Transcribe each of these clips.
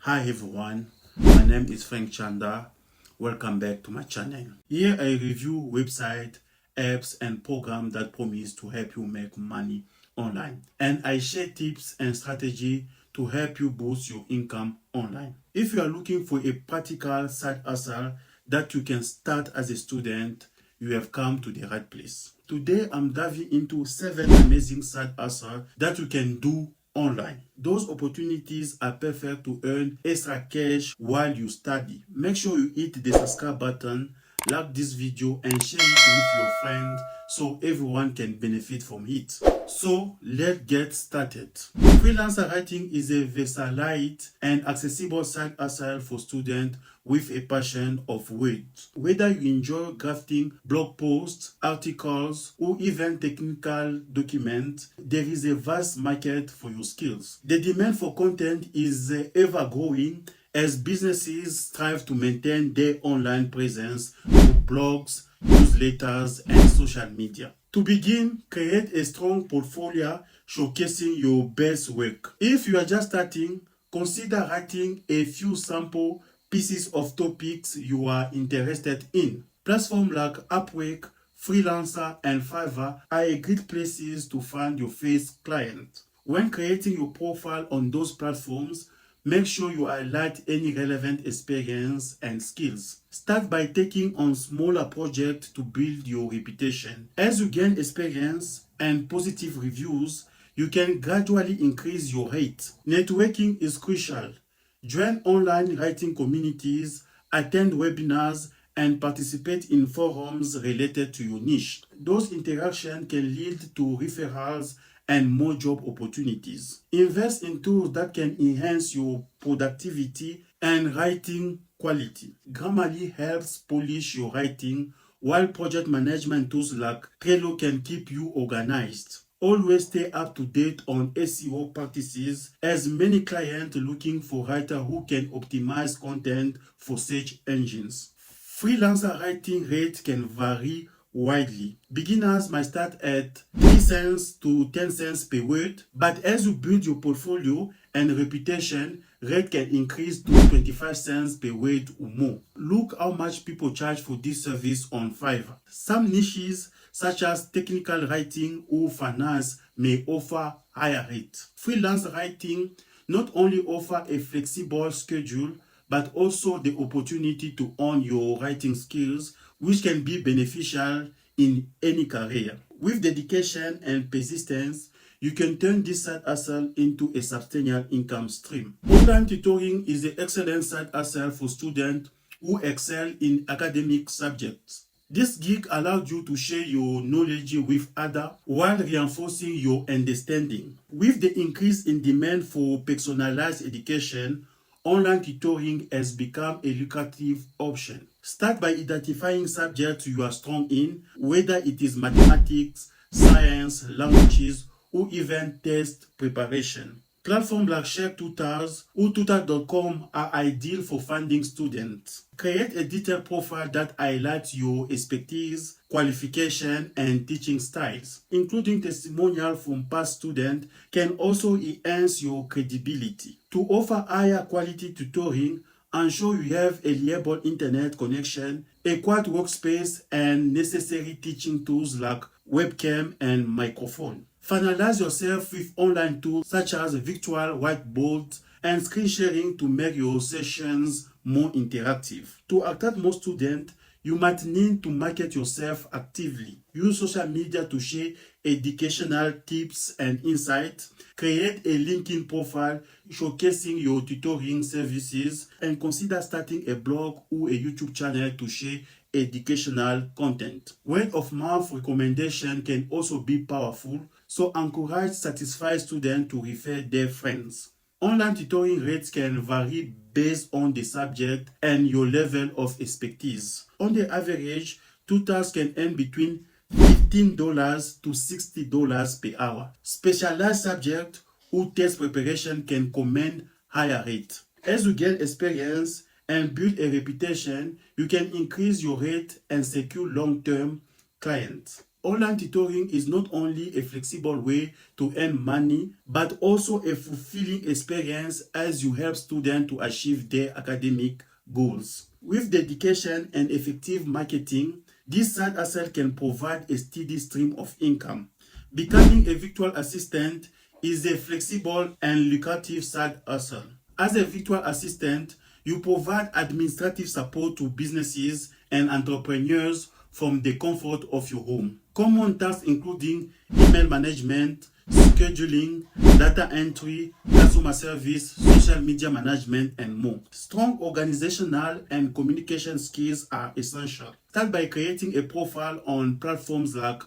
Hi everyone, my name is Frank Chanda. Welcome back to my channel. Here I review websites, apps and programs that promise to help you make money online. And I share tips and strategy to help you boost your income online. If you are looking for a practical side hustle that you can start as a student, you have come to the right place. Today I'm diving into 7 amazing side hustles that you can do online. Those opportunities are perfect to earn extra cash while you study. Make sure you hit the subscribe button, like this video and share it with your friends so everyone can benefit from it. So let's get started. Freelancer writing is a versatile and accessible side hustle for students with a passion of words. Whether you enjoy drafting blog posts, articles, or even technical documents, there is a vast market for your skills. The demand for content is ever growing as businesses strive to maintain their online presence through blogs, newsletters, and social media. To begin, create a strong portfolio showcasing your best work. If you are just starting, consider writing a few sample pieces of topics you are interested in. Platforms like Upwork, Freelancer, and Fiverr are great places to find your first client. When creating your profile on those platforms, make sure you highlight any relevant experience and skills. Start by taking on smaller projects to build your reputation. As you gain experience and positive reviews, you can gradually increase your rate. Networking is crucial. Join online writing communities, attend webinars, and participate in forums related to your niche. Those interactions can lead to referrals and more job opportunities. Invest in tools that can enhance your productivity and writing quality. Grammarly helps polish your writing, while project management tools like Trello can keep you organized. Always stay up to date on SEO practices, as many clients looking for writers who can optimize content for search engines. Freelancer writing rates can vary widely. Beginners might start at 3 cents to 10 cents per word, but as you build your portfolio and reputation, rate can increase to 25 cents per word or more. Look how much people charge for this service on Fiverr. Some niches, such as technical writing or finance, may offer higher rates. Freelance writing not only offers a flexible schedule, but also the opportunity to earn your writing skills, which can be beneficial in any career. With dedication and persistence, you can turn this side hustle into a substantial income stream. Online tutoring is an excellent side hustle for students who excel in academic subjects. This gig allows you to share your knowledge with others while reinforcing your understanding. With the increase in demand for personalized education, online tutoring has become a lucrative option. Start by identifying subjects you are strong in, whether it is mathematics, science, languages, or even test preparation. Platforms like Share Tutors or Tutor.com are ideal for funding students. Create a detailed profile that highlights your expertise, qualification, and teaching styles. Including testimonials from past students can also enhance your credibility. To offer higher quality tutoring, ensure you have a reliable internet connection, a quiet workspace, and necessary teaching tools like webcam and microphone. Finalize yourself with online tools such as virtual whiteboards and screen sharing to make your sessions more interactive. To attract more students, you might need to market yourself actively. Use social media to share educational tips and insights. Create a LinkedIn profile showcasing your tutoring services, and consider starting a blog or a YouTube channel to share educational content. Word of mouth recommendation can also be powerful, so encourage satisfied students to refer their friends. Online tutoring rates can vary based on the subject and your level of expertise. On the average, tutors can earn between $15 to $60 per hour. Specialized subject or test preparation can command higher rate. As you gain experience and build a reputation, you can increase your rate and secure long-term clients. Online tutoring is not only a flexible way to earn money, but also a fulfilling experience as you help students to achieve their academic goals. With dedication and effective marketing, this side hustle can provide a steady stream of income. Becoming a virtual assistant is a flexible and lucrative side hustle. As a virtual assistant, you provide administrative support to businesses and entrepreneurs from the comfort of your home. Common tasks including email management, scheduling, data entry, customer service, social media management, and more. Strong organizational and communication skills are essential. Start by creating a profile on platforms like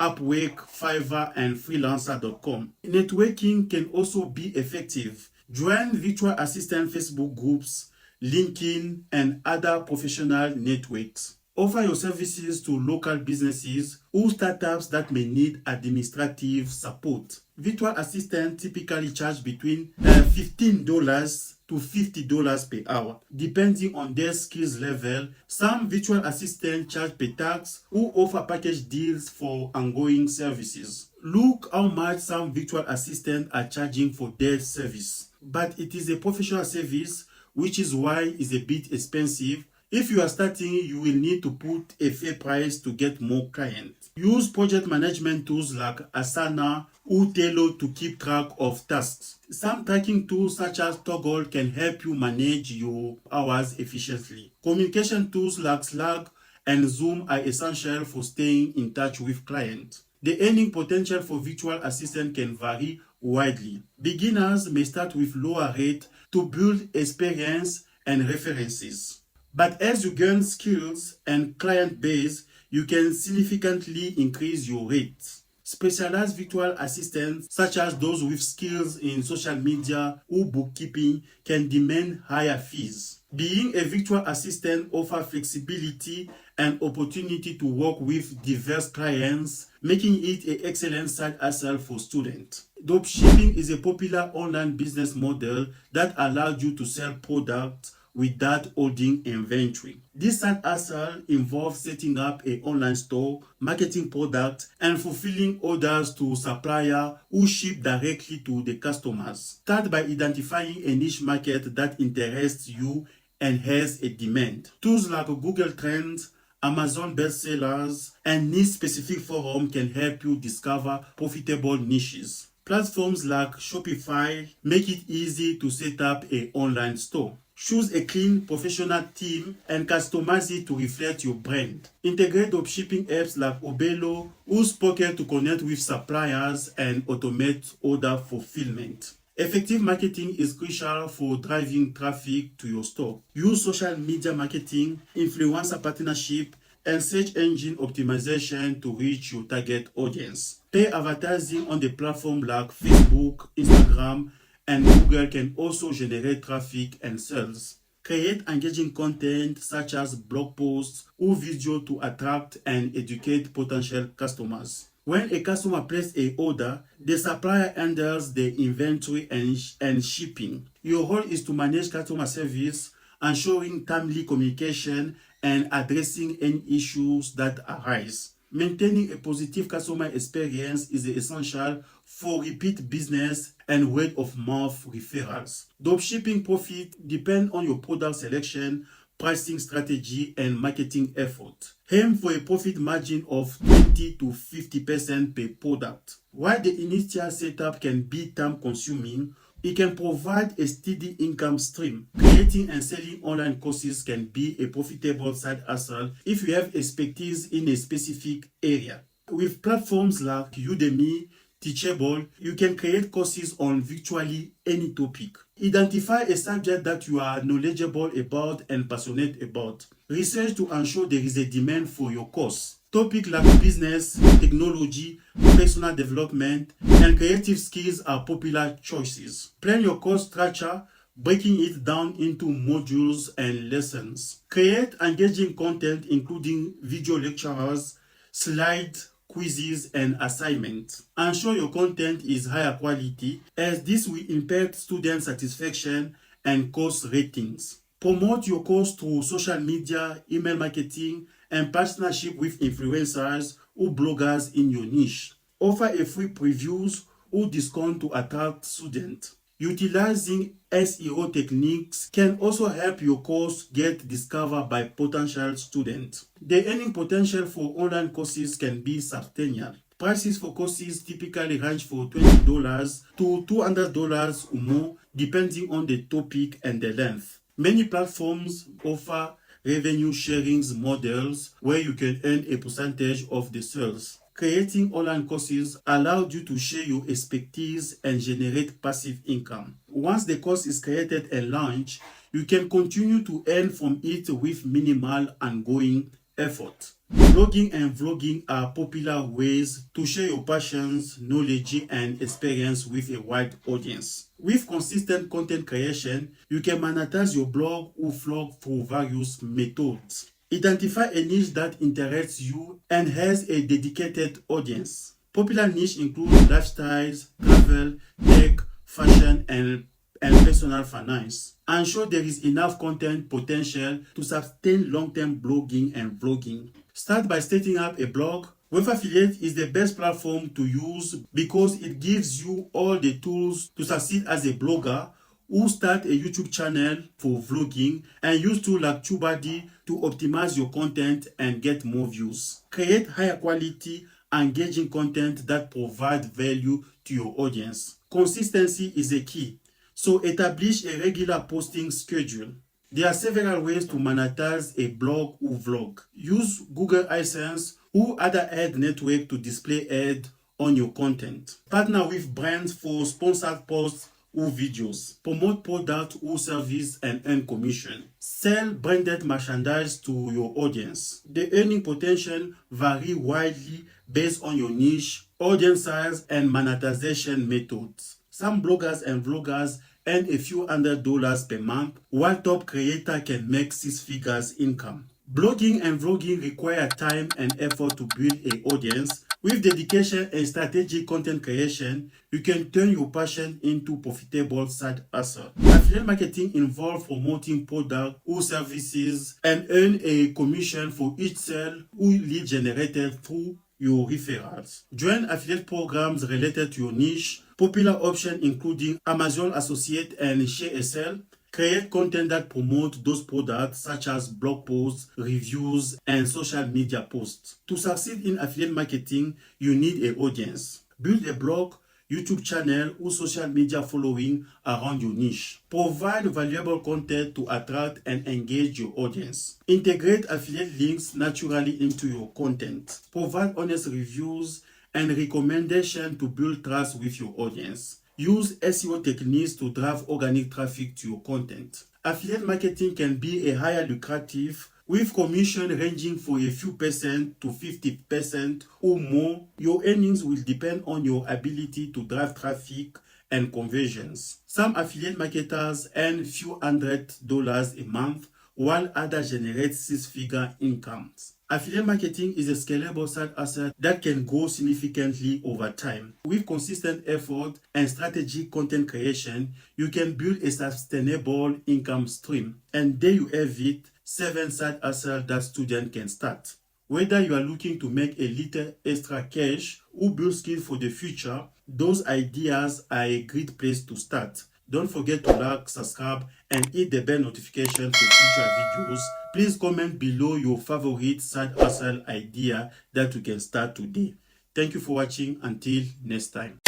Upwork, Fiverr, and freelancer.com. Networking can also be effective. Join virtual assistant Facebook groups, LinkedIn, and other professional networks. Offer your services to local businesses or startups that may need administrative support. Virtual assistants typically charge between $15 to $50 per hour, depending on their skills level. Some virtual assistants charge per task or offer package deals for ongoing services. Look how much some virtual assistants are charging for their service. But it is a professional service, which is why it's a bit expensive. If you are starting, you will need to put a fair price to get more clients. Use project management tools like Asana or Trello to keep track of tasks. Some tracking tools such as Toggle can help you manage your hours efficiently. Communication tools like Slack and Zoom are essential for staying in touch with clients. The earning potential for virtual assistant can vary widely. Beginners may start with lower rate to build experience and references. But as you gain skills and client base, you can significantly increase your rate. Specialized virtual assistants, such as those with skills in social media or bookkeeping, can demand higher fees. Being a virtual assistant offers flexibility and opportunity to work with diverse clients, making it an excellent side hustle for students. Dropshipping is a popular online business model that allows you to sell products without holding inventory. This side hustle involves setting up an online store, marketing products, and fulfilling orders to suppliers who ship directly to the customers. Start by identifying a niche market that interests you and has a demand. Tools like Google Trends, Amazon bestsellers, and niche-specific forums can help you discover profitable niches. Platforms like Shopify make it easy to set up an online store. Choose a clean, professional theme and customize it to reflect your brand. Integrate dropshipping apps like Obelo or Spoken to connect with suppliers and automate order fulfillment. Effective marketing is crucial for driving traffic to your store. Use social media marketing, influencer partnership, and search engine optimization to reach your target audience. Pay advertising on the platform like Facebook, Instagram, and Google can also generate traffic and sales. Create engaging content such as blog posts or video to attract and educate potential customers. When a customer places an order, the supplier handles the inventory and shipping. Your role is to manage customer service, ensuring timely communication and addressing any issues that arise. Maintaining a positive customer experience is essential for repeat business and word-of-mouth referrals. Dropshipping profit depend on your product selection, pricing strategy, and marketing effort. Aim for a profit margin of 20 to 50% per product. While the initial setup can be time-consuming, it can provide a steady income stream. Creating and selling online courses can be a profitable side hustle if you have expertise in a specific area. With platforms like Udemy, Teachable, you can create courses on virtually any topic. Identify a subject that you are knowledgeable about and passionate about. Research to ensure there is a demand for your course. Topics like business, technology, personal development, and creative skills are popular choices. Plan your course structure, breaking it down into modules and lessons. Create engaging content including video lectures, slides, quizzes, and assignments. Ensure your content is higher quality as this will impact student satisfaction and course ratings. Promote your course through social media, email marketing, and partnership with influencers or bloggers in your niche. Offer a free previews or discount to attract students. Utilizing SEO techniques can also help your course get discovered by potential students. The earning potential for online courses can be substantial. Prices for courses typically range from $20 to $200 or more, depending on the topic and the length. Many platforms offer revenue sharing models where you can earn a percentage of the sales. Creating online courses allows you to share your expertise and generate passive income. Once the course is created and launched, you can continue to earn from it with minimal ongoing effort. Blogging and vlogging are popular ways to share your passions, knowledge, and experience with a wide audience. With consistent content creation, you can monetize your blog or vlog through various methods. Identify a niche that interests you and has a dedicated audience. Popular niches include lifestyles, travel, tech, fashion, and personal finance. Ensure there is enough content potential to sustain long-term blogging and vlogging. Start by setting up a blog. Web Affiliate is the best platform to use because it gives you all the tools to succeed as a blogger or start a YouTube channel for vlogging and use tools like Tubebuddy to optimize your content and get more views. Create higher quality, engaging content that provides value to your audience. Consistency is a key, so establish a regular posting schedule. There are several ways to monetize a blog or vlog. Use Google AdSense or other ad network to display ads on your content. Partner with brands for sponsored posts or videos. Promote product or service and earn commission. Sell branded merchandise to your audience. The earning potential vary widely based on your niche, audience size, and monetization methods. Some bloggers and vloggers earn a few $100 per month, while top creators can make six figures income. Blogging and vlogging require time and effort to build an audience. With dedication and strategic content creation, you can turn your passion into profitable side hustle. Affiliate marketing involves promoting products or services and earn a commission for each sale or lead generated through your referrals. Join affiliate programs related to your niche. Popular options including Amazon Associate and Share SL. Create content that promotes those products such as blog posts, reviews, and social media posts. To succeed in affiliate marketing, you need an audience. Build a blog, YouTube channel, or social media following around your niche. Provide valuable content to attract and engage your audience. Integrate affiliate links naturally into your content. Provide honest reviews and recommendations to build trust with your audience. Use SEO techniques to drive organic traffic to your content. Affiliate marketing can be a higher lucrative with commission ranging from a few percent to 50% or more. Your earnings will depend on your ability to drive traffic and conversions. Some affiliate marketers earn few $100 a month, while others generate six-figure incomes. Affiliate marketing is a scalable side hustle that can grow significantly over time. With consistent effort and strategic content creation, you can build a sustainable income stream. And there you have it, 7 side hustles that students can start. Whether you are looking to make a little extra cash or build skills for the future, those ideas are a great place to start. Don't forget to like, subscribe, and hit the bell notification for future videos. Please comment below your favorite side hustle idea that you can start today. Thank you for watching. Until next time.